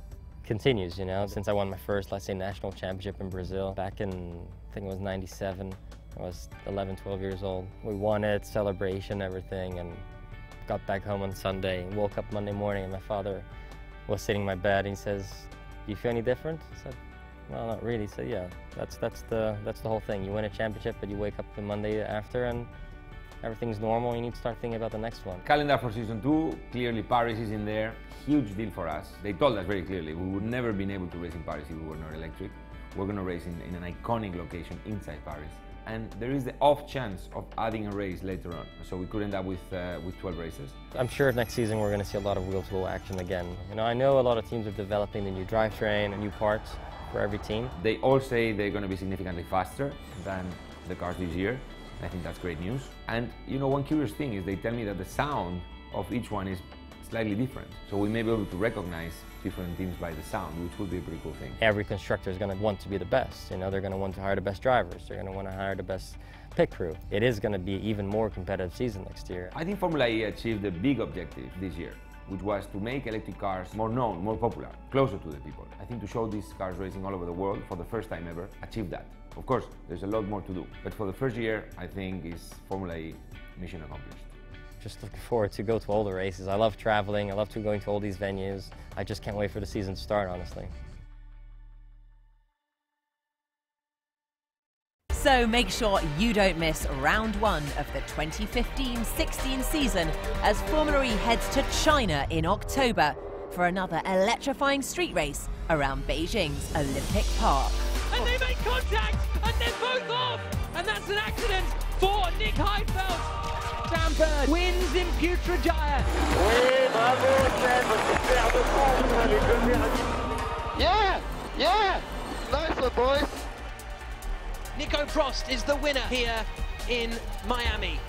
continues, you know. Since I won my first, let's say, national championship in Brazil back in, I think it was 97, I was 11, 12 years old. We won it, celebration, everything, and got back home on Sunday, woke up Monday morning, and my father was sitting in my bed, and he says, "Do you feel any different?" I said, "Well, not really." He said, "Yeah, that's the whole thing. You win a championship, but you wake up the Monday after, and everything's normal. You need to start thinking about the next one." Calendar for season 2, clearly Paris is in there. Huge deal for us. They told us very clearly we would never been able to race in Paris if we were not electric. We're going to race in an iconic location inside Paris. And there is the off chance of adding a race later on. So we could end up with 12 races. I'm sure next season we're going to see a lot of wheel-to-wheel action again. You know, I know a lot of teams are developing the new drivetrain and new parts for every team. They all say they're going to be significantly faster than the cars this year. I think that's great news. And you know, one curious thing is they tell me that the sound of each one is slightly different. So we may be able to recognize different teams by the sound, which would be a pretty cool thing. Every constructor is going to want to be the best. You know, they're going to want to hire the best drivers. They're going to want to hire the best pit crew. It is going to be even more competitive season next year. I think Formula E achieved a big objective this year, which was to make electric cars more known, more popular, closer to the people. I think to show these cars racing all over the world for the first time ever, achieved that. Of course, there's a lot more to do, but for the first year, I think is Formula E mission accomplished. Just looking forward to go to all the races. I love traveling. I love going to all these venues. I just can't wait for the season to start, honestly. So make sure you don't miss round 1 of the 2015-16 season as Formula E heads to China in October for another electrifying street race around Beijing's Olympic Park. And they make contact, and they're both off, and that's an accident for Nick Heidfeld. Sam Bird wins in Putrajaya. Yeah! Yeah! Nice one, boys! Nico Prost is the winner here in Miami.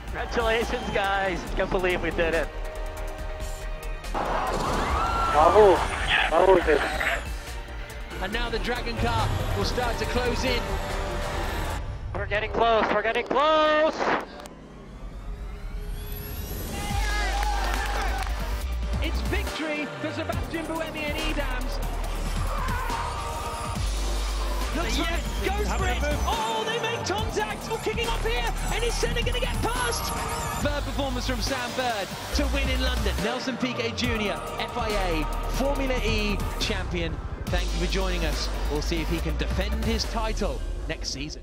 Congratulations, guys. Can't believe we did it. Bravo! Bravo, And now the Dragon car will start to close in. We're getting close, we're getting close! It's victory for Sebastian Buemi and Edams. Looks like it goes for it. Oh, they make contact. Oh, kicking off here. And is Senna going to get past? Third performance from Sam Bird to win in London. Nelson Piquet Jr., FIA Formula E champion. Thank you for joining us. We'll see if he can defend his title next season.